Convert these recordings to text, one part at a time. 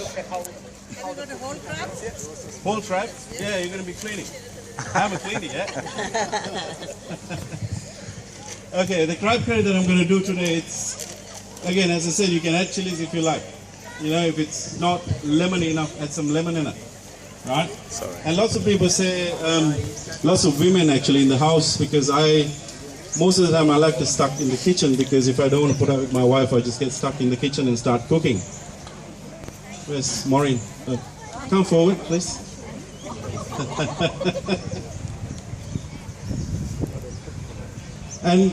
Have you got a whole crab? Whole crab? Yeah, you're going to be cleaning. I haven't cleaned it yet. Okay, the crab curry that I'm going to do today, it's, again, as I said, you can add chilies if you like. You know, if it's not lemony enough, add some lemon in it. Right? Sorry. And lots of people say, lots of women actually in the house, because most of the time I like to stuck in the kitchen, because if I don't want to put up with my wife, I just get stuck in the kitchen and start cooking. Where's Maureen? Come forward, please. And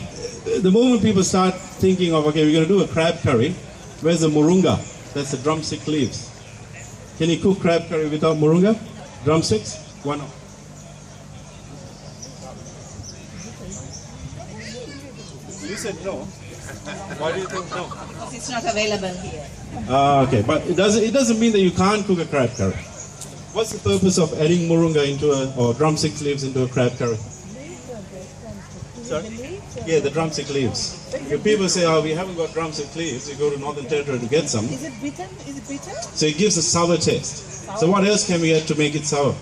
the moment people start thinking of, okay, we're going to do a crab curry, where's the moringa? That's the drumstick leaves. Can you cook crab curry without moringa? Drumsticks? Why not? You said no. Why do you think no? Because it's not available here. Okay, but it doesn't mean that you can't cook a crab curry. What's the purpose of adding moringa or drumstick leaves into a crab curry? Sorry? Yeah, the drumstick leaves. If people say, oh, we haven't got drumstick leaves, you go to Northern Territory to get some. Is it bitter? Is it bitter? So it gives a sour taste. So what else can we add to make it sour?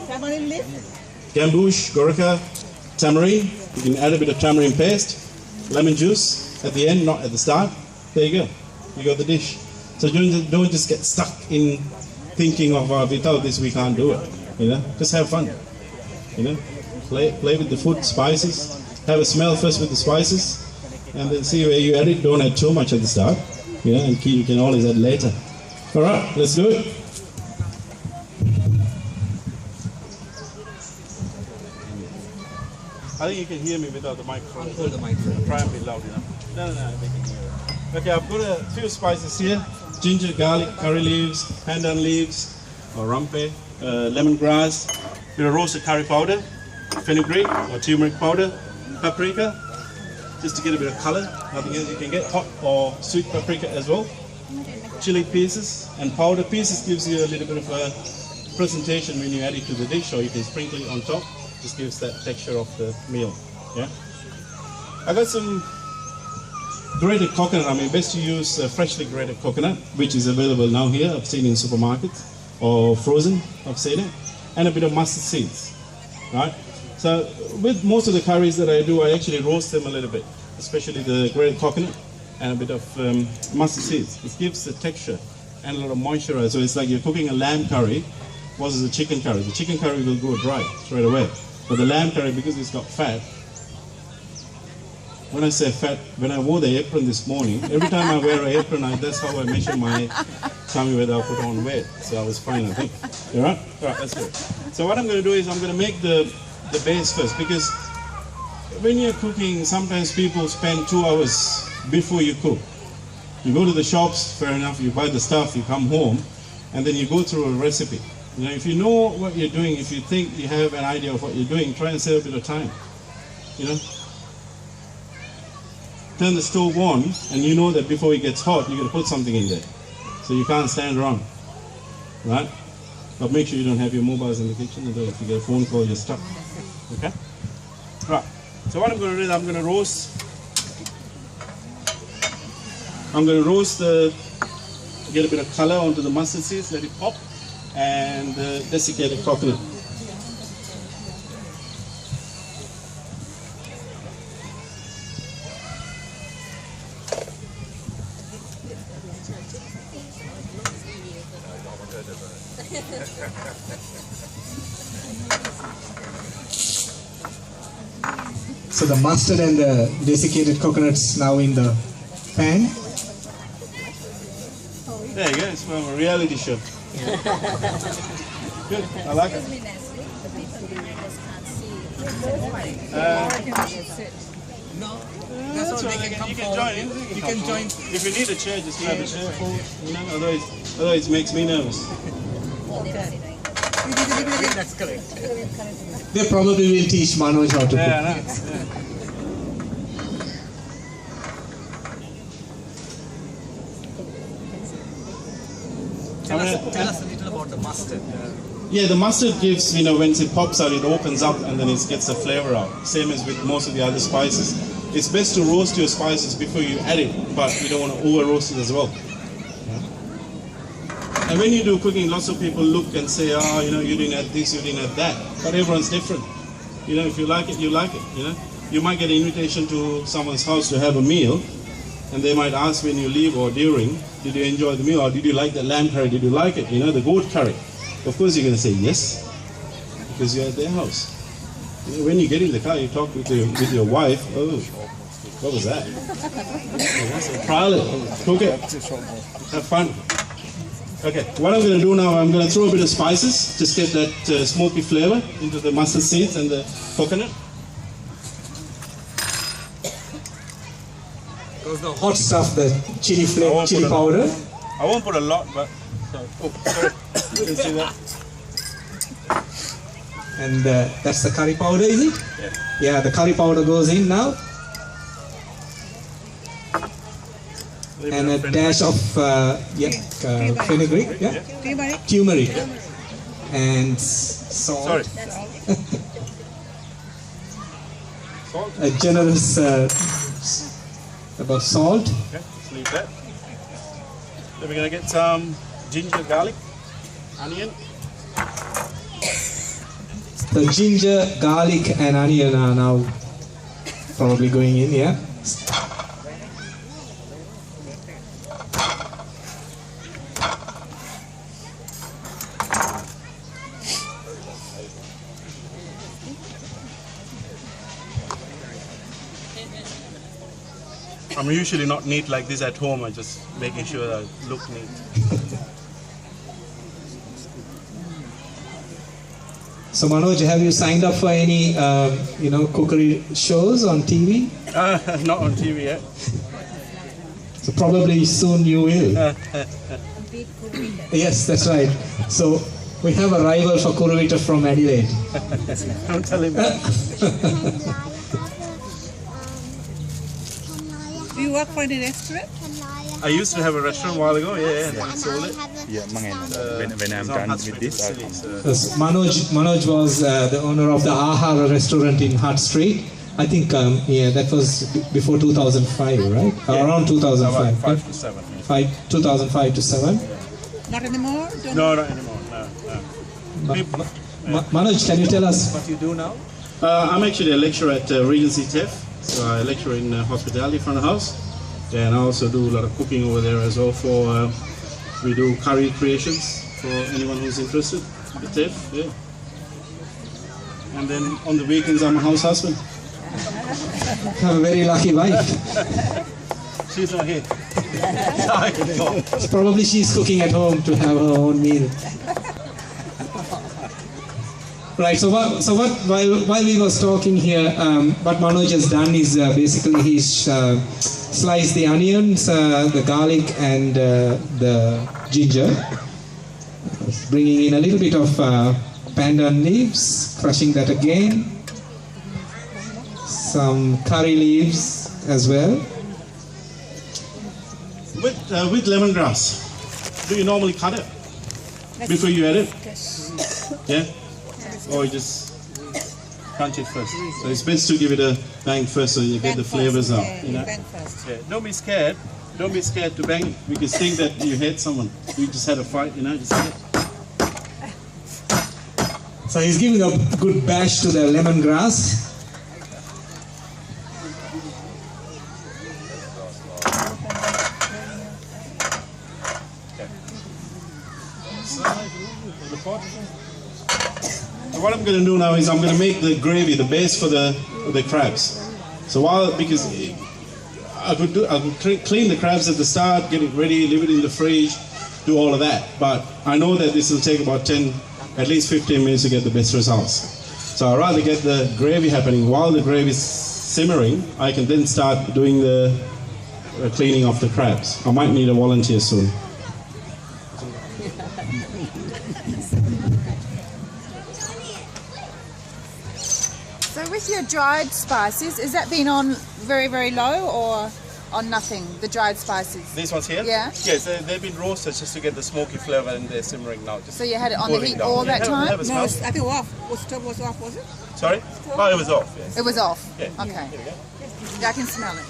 Tamarind leaf? Gambush, gorica, tamarind. You can add a bit of tamarind paste, lemon juice at the end, not at the start. There you go. You got the dish. So don't just get stuck in thinking of without this we can't do it. You know, just have fun. You know, play with the food, spices. Have a smell first with the spices, and then see where you add it. Don't add too much at the start. You know, and you can always add later. All right, let's do it. I think you can hear me without the microphone. Hold the microphone. Try and be loud enough. No, they can hear it. Okay, I've got a few spices here. Ginger, garlic, curry leaves, pandan leaves, or rampe, lemongrass, bit of roasted curry powder, fenugreek or turmeric powder, paprika, just to get a bit of color. Nothing else. You can get hot or sweet paprika as well. Chili pieces and powder pieces gives you a little bit of a presentation when you add it to the dish, or you can sprinkle it on top. Just gives that texture of the meal. Yeah. I got some grated coconut. I mean, best to use freshly grated coconut, which is available now here. I've seen in supermarkets, or frozen. I've seen it, and a bit of mustard seeds. Right. So with most of the curries that I do, I actually roast them a little bit, especially the grated coconut and a bit of mustard seeds. It gives the texture and a lot of moisture. So it's like you're cooking a lamb curry versus a chicken curry. The chicken curry will go dry straight away. But the lamb curry, because it's got fat, when I say fat, when I wore the apron this morning, every time I wear an apron, that's how I measure my tummy whether I put on weight. So I was fine, I think. All right? All right, that's good. So what I'm going to do is I'm going to make the base first, because when you're cooking, sometimes people spend 2 hours before you cook. You go to the shops, fair enough, you buy the stuff, you come home, and then you go through a recipe. You know, if you know what you're doing, if you think you have an idea of what you're doing, try and save a bit of time. You know? Turn the stove on, and you know that before it gets hot, you're going to put something in there. So you can't stand around. Right? But make sure you don't have your mobiles in the kitchen, although if you get a phone call, you're stuck. Okay? Right. So what I'm going to do is I'm going to roast get a bit of color onto the mustard seeds, let it pop, and the desiccated coconut. So the mustard and the desiccated coconuts now in the pan. There you go, it's from a reality show. Good, I like it. No, that's all. They can come You can forward. join in. You can join. If you need a chair, just grab a chair forward. You know, otherwise it makes me nervous. That's correct. They probably will teach Manoj how to cook. Yeah, no, yeah. Tell us a little about the mustard. Yeah, the mustard gives, you know, when it pops out, it opens up and then it gets the flavor out. Same as with most of the other spices. It's best to roast your spices before you add it, but you don't want to over roast it as well. Yeah. And when you do cooking, lots of people look and say, oh, you know, you didn't add this, you didn't add that. But everyone's different. You know, if you like it, you like it, you know. You might get an invitation to someone's house to have a meal, and they might ask when you leave or during, did you enjoy the meal, or did you like the lamb curry, did you like it, you know, the goat curry. Of course you're going to say yes, because you're at their house. You know, when you get in the car, you talk with your wife, oh, what was that? So trial it, cook it, have fun. Okay, what I'm going to do now, I'm going to throw a bit of spices, just get that smoky flavor into the mustard seeds and the coconut. Goes the hot stuff, the chili powder. I won't put a lot, but oh, sorry. You can see that. And that's the curry powder, is it? Yeah, the curry powder goes in now. And a dash of fenugreek, yeah? Turmeric. And salt. Sorry. A generous about salt. Okay, just leave that. Then we're going to get some ginger, garlic, onion. The ginger, garlic and onion are now probably going in, yeah? I'm usually not neat like this at home. I'm just making sure that I look neat. So Manoj, have you signed up for any, cookery shows on TV? Not on TV yet. So probably soon you will. Yes, that's right. So we have a rival for Kuruvita from Adelaide. Don't tell him that. Do you work for any restaurant? I used to have a restaurant a while ago, yeah, and then I sold it. Yeah, when I'm done with this, Yes, Manoj was the owner of the Ahara restaurant in Hart Street. I think, that was before 2005, right? Yeah. Around 2005. About 5 to 7. 2005 to 7. Not anymore? No, not anymore. No. Manoj, can you tell us? What you do now? I'm actually a lecturer at Regency TEF. So I lecture in hospitality front of house, and I also do a lot of cooking over there as well. We do curry creations for anyone who's interested at TEF, yeah. And then on the weekends I'm a house husband. Have a very lucky wife. She's not here. Probably she's cooking at home to have her own meal. Right, so while we was talking here, what Manoj has done is basically he's sliced the onions, the garlic and the ginger, bringing in a little bit of pandan leaves, crushing that again, some curry leaves as well. With lemongrass, do you normally cut it before you add it? Yeah? Or you just crunch it first. So it's best to give it a bang first so you get the flavors out. You know? Yeah. Don't be scared. Don't be scared to bang because think that you hit someone. You just had a fight, you know. Just hit. So he's giving a good bash to the lemongrass. So what I'm going to do now is I'm going to make the gravy, the base for the crabs. So because I could clean the crabs at the start, get it ready, leave it in the fridge, do all of that. But I know that this will take about at least 15 minutes to get the best results. So I'd rather get the gravy happening while the gravy is simmering. I can then start doing the cleaning of the crabs. I might need a volunteer soon. So with your dried spices, is that been on very, very low or on nothing, the dried spices? These ones here? Yeah. Yes, they've been roasted just to get the smoky flavor and they're simmering now. So you had it on the cooling heat down. all that Have time? a No, smell. I think off. Stove was off, was it? Sorry? Oh, it was off, yes. It was off? Yeah. Okay. Here we go. I can smell it.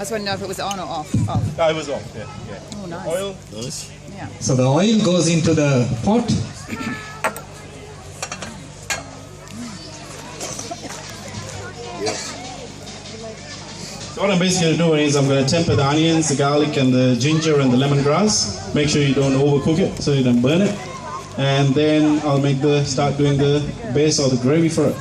I just want to know if it was on or off. No, it was off. Yeah. Oh, nice. Oil. Yeah. So the oil goes into the pot. So what I'm basically doing is I'm going to temper the onions, the garlic, and the ginger and the lemongrass. Make sure you don't overcook it so you don't burn it. And then I'll start doing the base or the gravy for it.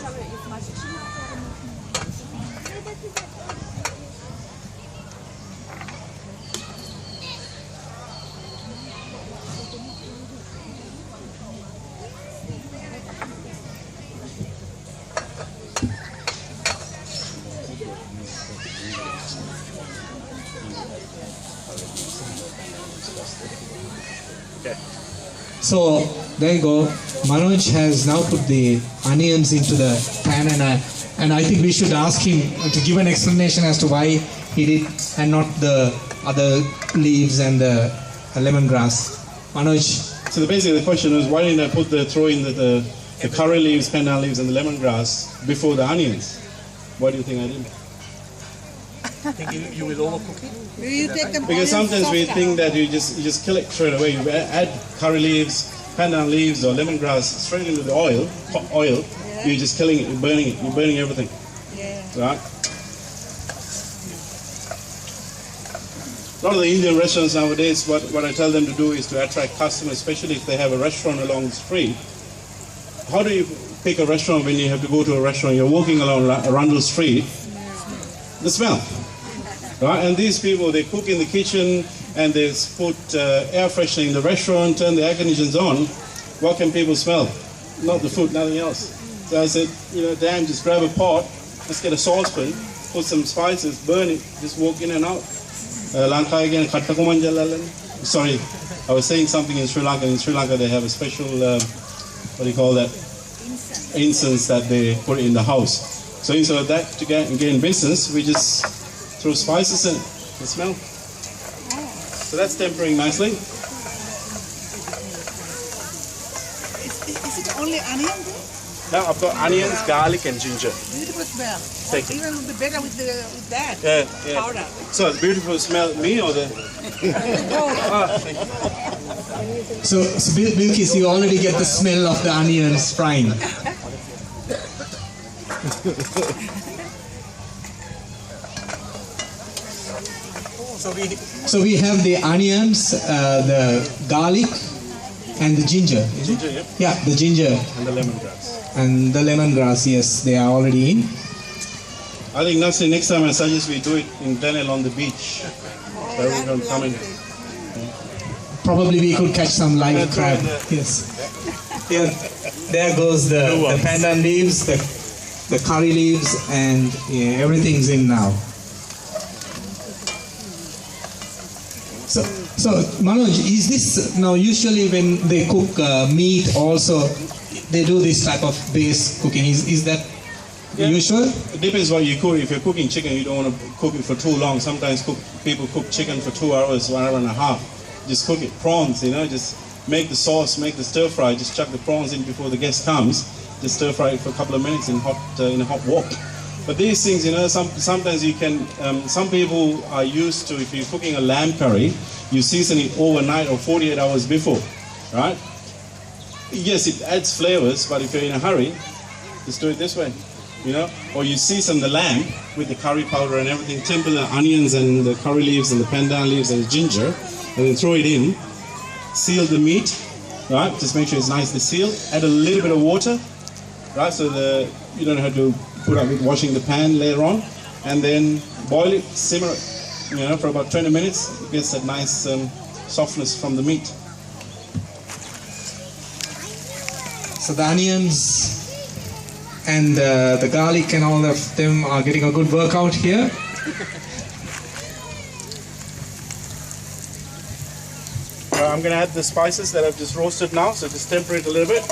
So there you go. Manoj has now put the onions into the pan, and I think we should ask him to give an explanation as to why he did and not the other leaves and the lemongrass. Manoj. So basically the question is, why didn't I throw in the curry leaves, pandan leaves, and the lemongrass before the onions? Why do you think I didn't? I think you will overcook it. Do you take them Because sometimes we think that you just kill it straight away. You add curry leaves, pandan leaves, or lemongrass straight into the oil, hot oil. Yeah. You're just killing it. You're burning it. You're burning everything. Yeah. Right? A lot of the Indian restaurants nowadays, what I tell them to do is to attract customers, especially if they have a restaurant along the street. How do you pick a restaurant when you have to go to a restaurant? You're walking along Arundel Street. The smell. Right? And these people, they cook in the kitchen and they put air freshener in the restaurant, turn the air conditioners on. What can people smell? Not the food, nothing else. So I said, damn, just grab a pot, let's get a saucepan, put some spices, burn it, just walk in and out. Lankan again, sorry, I was saying something in Sri Lanka. In Sri Lanka they have a special, what do you call that? Incense that they put in the house. So instead of that, to gain business, we just throw spices in and smell. So that's tempering nicely. Is it only onion? Now I've got onions, garlic, and ginger. Beautiful smell. Thank you. Even better with that. Yeah. Powder. So the beautiful smell, me or the? So Bilkis, you already get the smell of the onions frying. So we have the onions, the garlic, and the ginger. Ginger, yeah. Yeah, the ginger And the lemongrass. and the lemongrass. Yes, they are already in. I think next time I suggest we do it in Adelaide on the beach. So everyone come in. Probably we could catch some live crab. Yes. Yeah, there goes the pandan leaves, the curry leaves, and yeah, everything's in now. So Manoj, is this now usually when they cook meat also they do this type of base cooking? Is that usual? It depends what you cook. If you're cooking chicken, you don't want to cook it for too long. Sometimes people cook chicken for 2 hours, 1 hour and a half. Just cook it. Prawns, just make the sauce, make the stir fry. Just chuck the prawns in before the guest comes. Just stir fry it for a couple of minutes in a hot wok. But these things, sometimes you can. Some people are used to, if you're cooking a lamb curry, you season it overnight or 48 hours before, right? Yes, it adds flavors, but if you're in a hurry, just do it this way, Or you season the lamb with the curry powder and everything, temper the onions and the curry leaves and the pandan leaves and the ginger, and then throw it in, seal the meat, right? Just make sure it's nicely sealed. Add a little bit of water, right? So you don't have to put up with washing the pan later on, and then boil it, simmer it, for about 20 minutes. It gets that nice softness from the meat. So the onions and the garlic and all of them are getting a good workout here. I'm going to add the spices that I've just roasted now, so just temper it a little bit.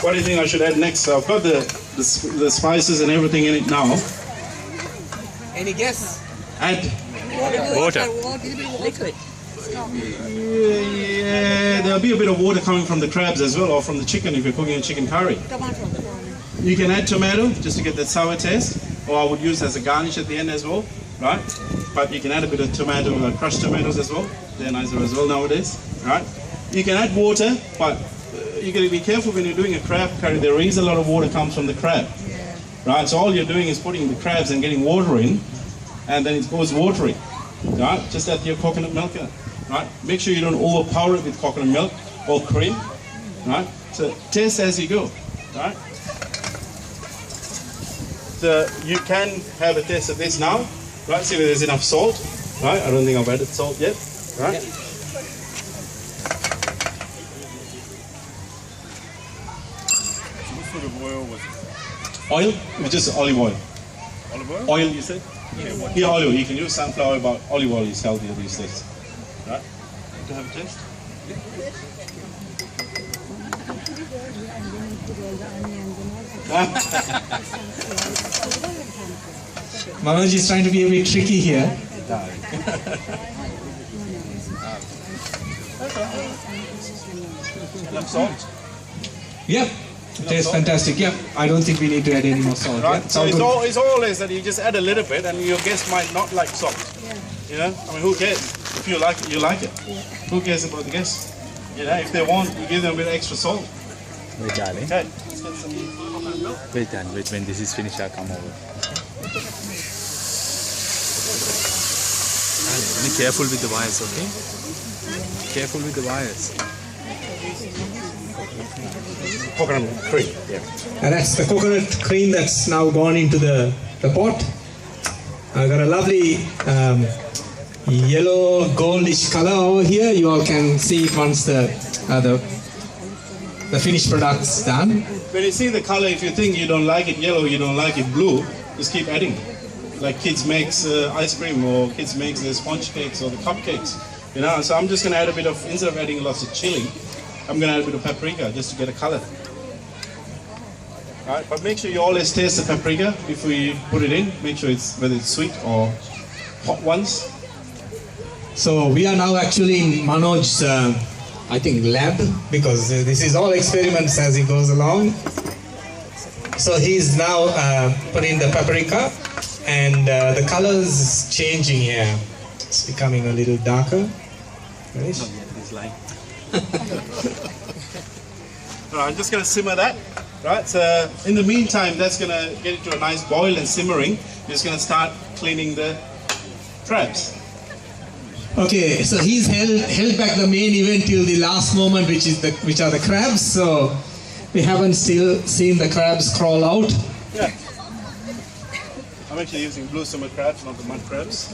What do you think I should add next? So I've got the spices and everything in it now. Any guess? Add. Water. Liquid. Yeah, there'll be a bit of water coming from the crabs as well, or from the chicken if you're cooking a chicken curry. Tomato. You can add tomato just to get that sour taste, or I would use as a garnish at the end as well, right? But you can add a bit of tomato, crushed tomatoes as well. They're nicer as well nowadays, right? You can add water, but you got to be careful when you're doing a crab curry. There is a lot of water comes from the crab, right? So all you're doing is putting the crabs and getting water in, and then it goes watery, right? Just add your coconut milk in, right? Make sure you don't overpower it with coconut milk or cream, right? So taste as you go, right? So you can have a taste of this now, right? See if there's enough salt, right? I don't think I've added salt yet, right? What sort of oil was it? Oil, it's just olive oil. Olive oil? Oil, you said? Yeah, olive oil. You can use sunflower, but olive oil is healthier these days, right? To have a taste? Manoj is trying to be a bit tricky here. Enough salt? Yeah, it tastes fantastic. Yeah, I don't think we need to add any more salt. Right? Yeah, So it's all good. it's always that you just add a little bit and your guest might not like salt. You know? I mean, who cares? If you like it, you like it. Who cares about the guests? You know, if they want, you give them a bit extra salt. Wait, darling. Okay, let's get some coconut milk. Wait, darling. Wait, when this is finished, I'll come over. Darling, be careful with the wires, okay? Careful with the wires. Coconut milk cream. Yeah. And that's the coconut cream that's now gone into the pot. I've got a lovely yellow goldish color over here. You all can see it once the finished product's done. When you see the color, if you think you don't like it yellow, you don't like it blue, just keep adding. Like kids makes ice cream, or kids makes the sponge cakes or the cupcakes. You know, so I'm just going to add a bit of, instead of adding lots of chili, I'm going to add a bit of paprika just to get a color. Alright, but make sure you always taste the paprika before you put it in. Make sure it's whether it's sweet or hot ones. So we are now actually in Manoj's, I think, lab, because this is all experiments as he goes along. So he's now putting the paprika, and the color is changing here. It's becoming a little darker. Right? It's like. Alright, I'm just going to simmer that. Right, so in the meantime, that's going to get it to a nice boil and simmering. You're just going to start cleaning the crabs. Okay, so he's held back the main event till the last moment, which are the crabs. So we haven't still seen the crabs crawl out. Yeah. I'm actually using blue summer crabs, not the mud crabs.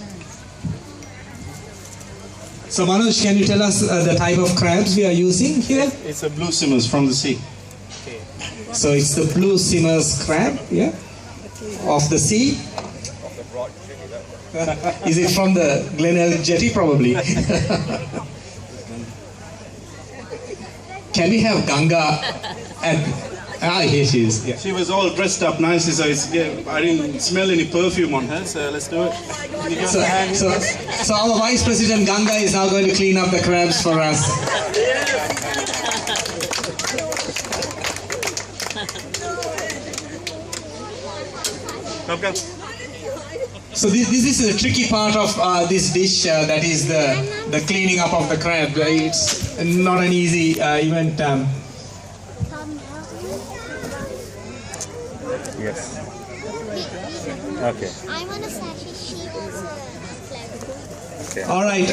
So Manoj, can you tell us the type of crabs we are using here? It's a blue simmers from the sea. So it's the blue simmers crab, yeah, of the sea. Is it from the Glenelg jetty? Probably. Can we have Ganga? Here she is. Yeah. She was all dressed up nicely, so it's, yeah, I didn't smell any perfume on her, so let's do it. Can you give us a hand? So our Vice President Ganga is now going to clean up the crabs for us. Okay. So this is a tricky part of this dish, that is the cleaning up of the crab. It's not an easy event. Yes. Okay. I want a sachet. She wants a flag. Okay. All right,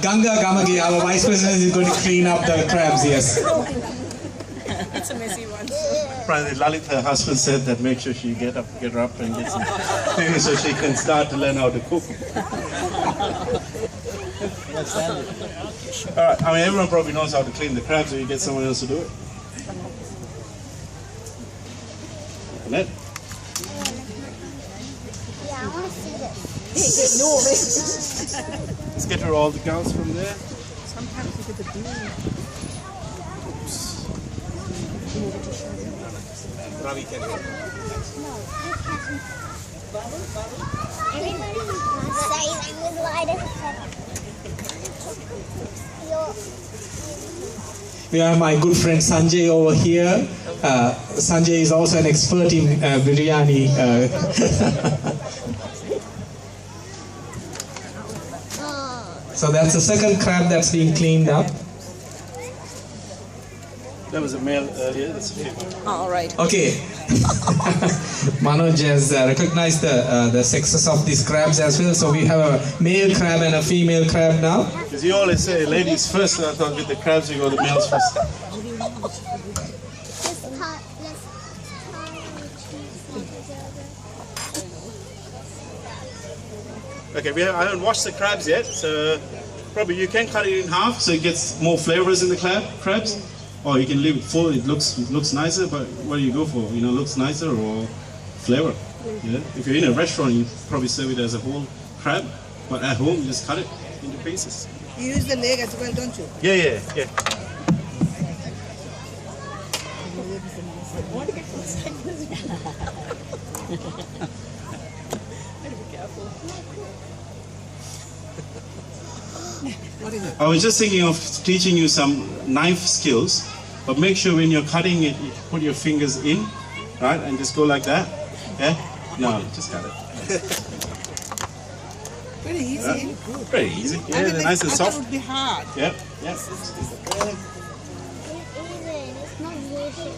Ganga Gamagi, our Vice President, is going to clean up the crabs. Yes. It's a messy one. Probably Lalit, her husband, said that make sure she get her up and get some cleaning so she can start to learn how to cook. Alright, I mean everyone probably knows how to clean the crabs, so you get someone else to do it. Annette? Yeah, I want to see this. Let's get her all the gals from there. Ravi can help. Everybody says I was lighter. We have my good friend Sanjay over here, Sanjay is also an expert in biryani. So that's the second crab that's being cleaned up. That was a male earlier, that's a female. All right. Okay. Manoj has recognized the sexes of these crabs as well. So we have a male crab and a female crab now. Because you always say ladies first, so I thought with the crabs you go the males first. Okay, I haven't washed the crabs yet, so probably you can cut it in half so it gets more flavors in the crabs. Or you can leave it full, it looks nicer, but what do you go for? You know, looks nicer or flavor? Yeah? If you're in a restaurant, you probably serve it as a whole crab, but at home, you just cut it into pieces. You use the leg as well, don't you? Yeah. What is it? I was just thinking of teaching you some knife skills, but make sure when you're cutting it, you put your fingers in, right, and just go like that. Yeah? No, just cut it. Pretty easy. Pretty easy. Yeah, I mean, they're nice and I thought it soft. would be hard. Yep. It's not vicious.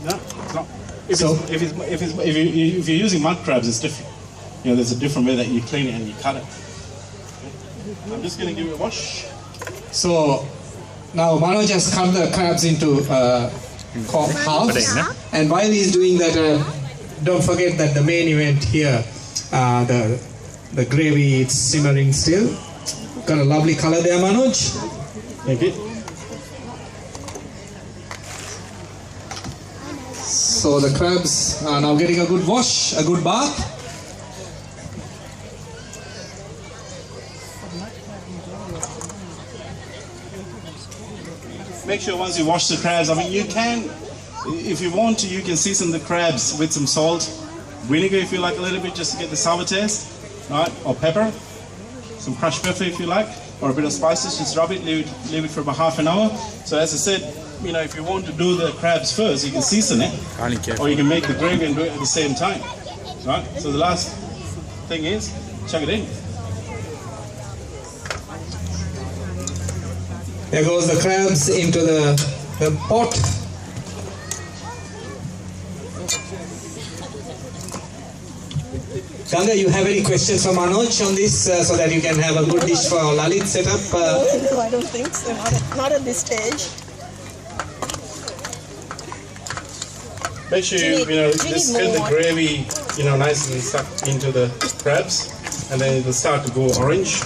No, it's not. If you're using mud crabs, it's different. You know, there's a different way that you clean it and you cut it. I'm just going to give it a wash. So now Manoj has cut the crabs into halves. And while he's doing that, don't forget that the main event here, the gravy, it's simmering still. Got a lovely color there, Manoj. Thank you. So the crabs are now getting a good wash, a good bath. Make sure once you wash the crabs, I mean, you can, if you want to, you can season the crabs with some salt, vinegar if you like a little bit, just to get the sour taste, right? Or pepper, some crushed pepper if you like, or a bit of spices. Just rub it, leave it for about half an hour. So as I said, you know, if you want to do the crabs first, you can season it, or you can make the gravy and do it at the same time, right? So the last thing is, chuck it in. There goes the crabs into the pot. Ganga, you have any questions for Manoj on this so that you can have a good dish for Lalit set up? No, I don't think so. Not at this stage. Make sure you just get the gravy, nice and stuck into the crabs, and then it'll start to go orange.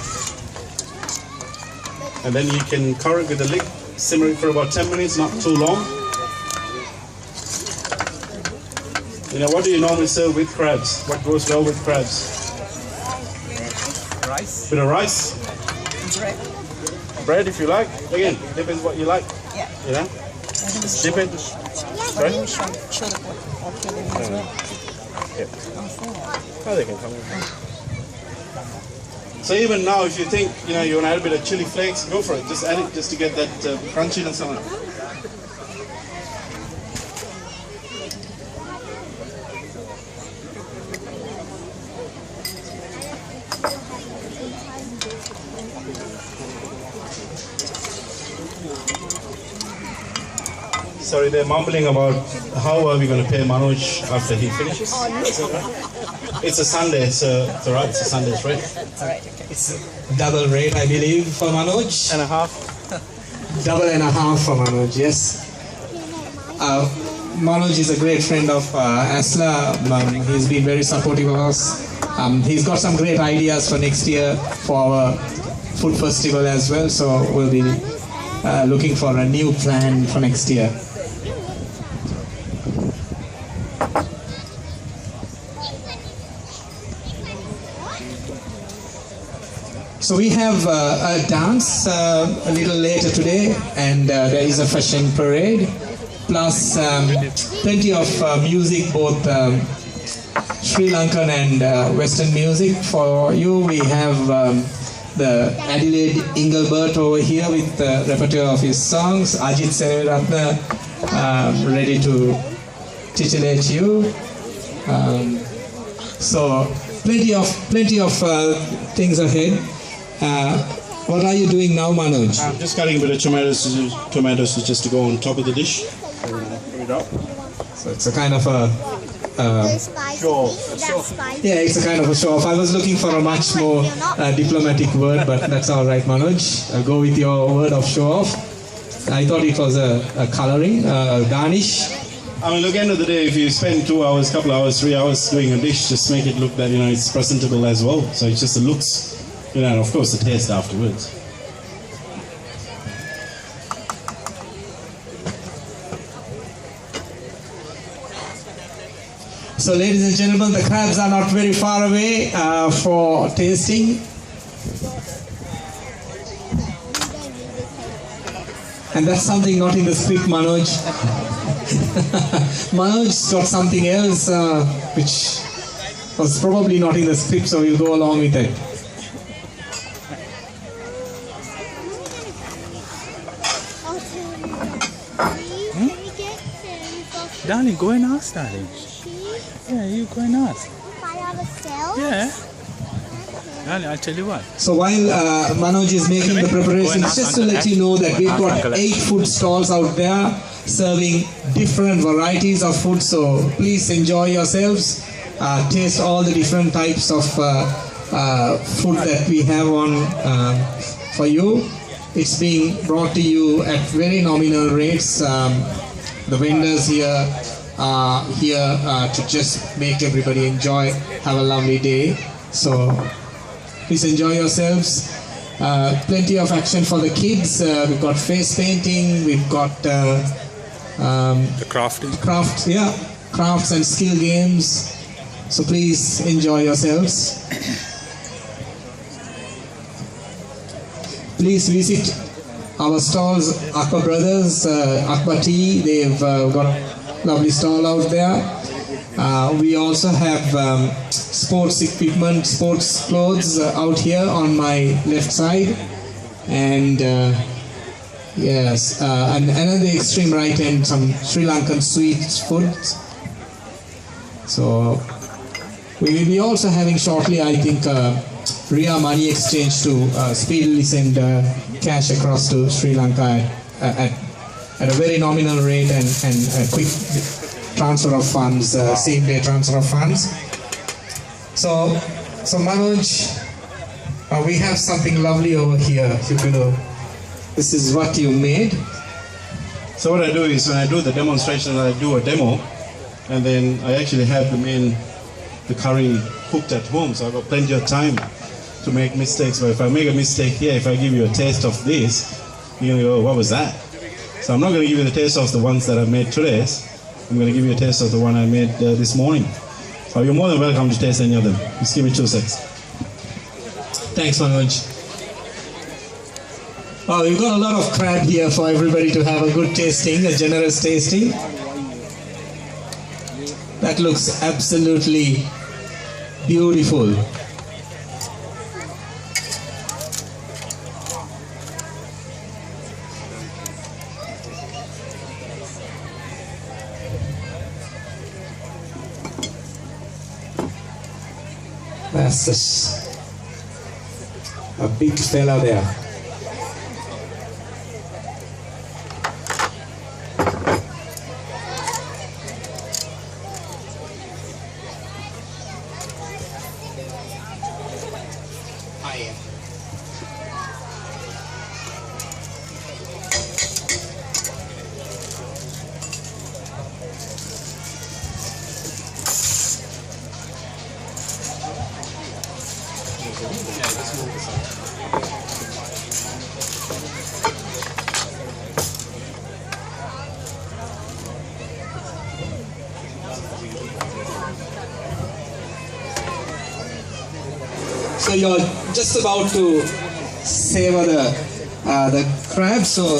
And then you can cover it with a lid, simmer it for about 10 minutes, not too long. What do you normally serve with crabs? What goes well with crabs? Rice. Bit of rice. Bread. Bread if you like. Again, depends what you like. Yeah. Just dip it. Right? Show the pork as well. Yeah. Oh, they can come in. So even now, if you think you want to add a bit of chili flakes, go for it. Just add it just to get that crunchiness on it. Sorry, they're mumbling about how are we going to pay Manoj after he finishes. It's a Sunday, so it's alright. It's a Sunday, right? Alright, okay. It's double rate, I believe, for Manoj. And a half. Double and a half for Manoj, yes. Manoj is a great friend of Asla. He's been very supportive of us. He's got some great ideas for next year for our food festival as well. So we'll be looking for a new plan for next year. So we have a dance a little later today, and there is a fashion parade, plus plenty of music, both Sri Lankan and Western music. For you, we have the Adelaide Engelbert over here with the repertoire of his songs. Ajit Seneviratna ready to titillate you. So plenty of things ahead. What are you doing now, Manoj? I'm just cutting a bit of tomatoes just to go on top of the dish. Put it up. So it's a kind of a Sure. That's spicy. yeah, it's a kind of a show off. I was looking for a much more diplomatic word, but that's all right, Manoj. Go with your word of show off. I thought it was a coloring, a garnish. I mean, look, end of the day, if you spend 2 hours, couple hours, 3 hours doing a dish, just make it look that, it's presentable as well. So it's just the looks, and of course the taste afterwards. So ladies and gentlemen, the crabs are not very far away for tasting. And that's something not in the script, Manoj. Manoj's got something else which was probably not in the script, so we'll go along with it. Can we get some Darling, go and ask, darling. cheese? Yeah, you go and ask. By ourselves? Yeah. Darling, I'll tell you what. So while Manoj is making the preparations, just to let you know that we've got 8 food stalls out there serving different varieties of food. So please enjoy yourselves, taste all the different types of food that we have on for you. It's being brought to you at very nominal rates. The vendors here are here to just make everybody enjoy, have a lovely day. So please enjoy yourselves. Plenty of action for the kids. We've got face painting. We've got The crafting. crafts and skill games. So please enjoy yourselves. Please visit our stalls, Akbar Brothers, Akbar Tea. They've got a lovely stall out there. We also have sports equipment, sports clothes out here on my left side, and yes, and another extreme right end, some Sri Lankan sweet foods. So we will be also having shortly, I think, Ria money exchange to speedily send cash across to Sri Lanka at a very nominal rate and a quick transfer of funds, same day transfer of funds. So Manoj, we have something lovely over here. This is what you made. So what I do is when I do the demonstration, I do a demo, and then I actually have the curry cooked at home. So I've got plenty of time to make mistakes. But if I make a mistake here, if I give you a taste of this, you're gonna go, what was that? So I'm not gonna give you the taste of the ones that I made today. I'm gonna give you a taste of the one I made this morning. So you're more than welcome to taste any of them. Just give me 2 seconds. Thanks, Manoj. Oh, we've got a lot of crab here for everybody to have a good tasting, a generous tasting. That looks absolutely beautiful. That's a big fella there. So you're just about to savor the crab. So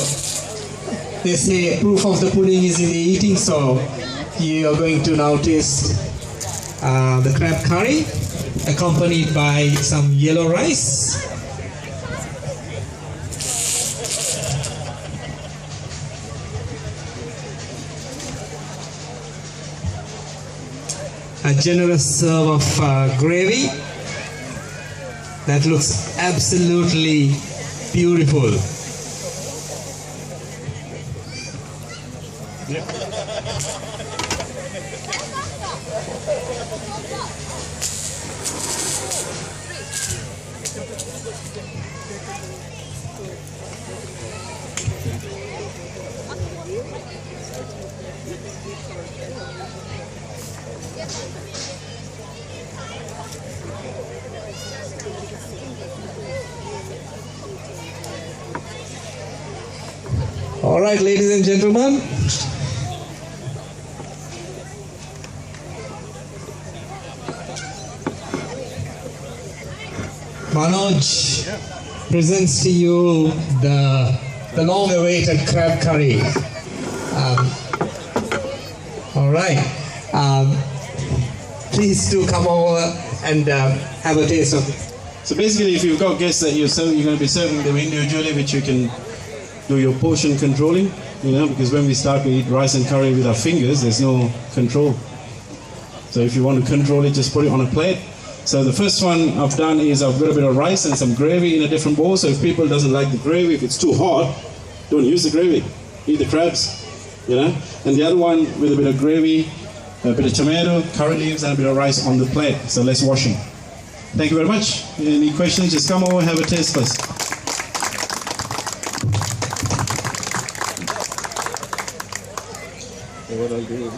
they say proof of the pudding is in the eating. So you are going to now taste the crab curry, accompanied by some yellow rice a generous serve of gravy. That looks absolutely beautiful. All right, ladies and gentlemen. Manoj presents to you the long-awaited crab curry. All right. Please do come over and have a taste of it. So basically, if you've got guests that you're going to be serving them individually, which you can do your portion controlling, because when we start, we eat rice and curry with our fingers, there's no control. So if you want to control it, just put it on a plate. So the first one I've done is I've got a bit of rice and some gravy in a different bowl. So if people doesn't like the gravy, if it's too hot, don't use the gravy. Eat the crabs, And the other one with a bit of gravy, a bit of tomato, curry leaves, and a bit of rice on the plate. So less washing. Thank you very much. Any questions? Just come over and have a taste first. What I'll do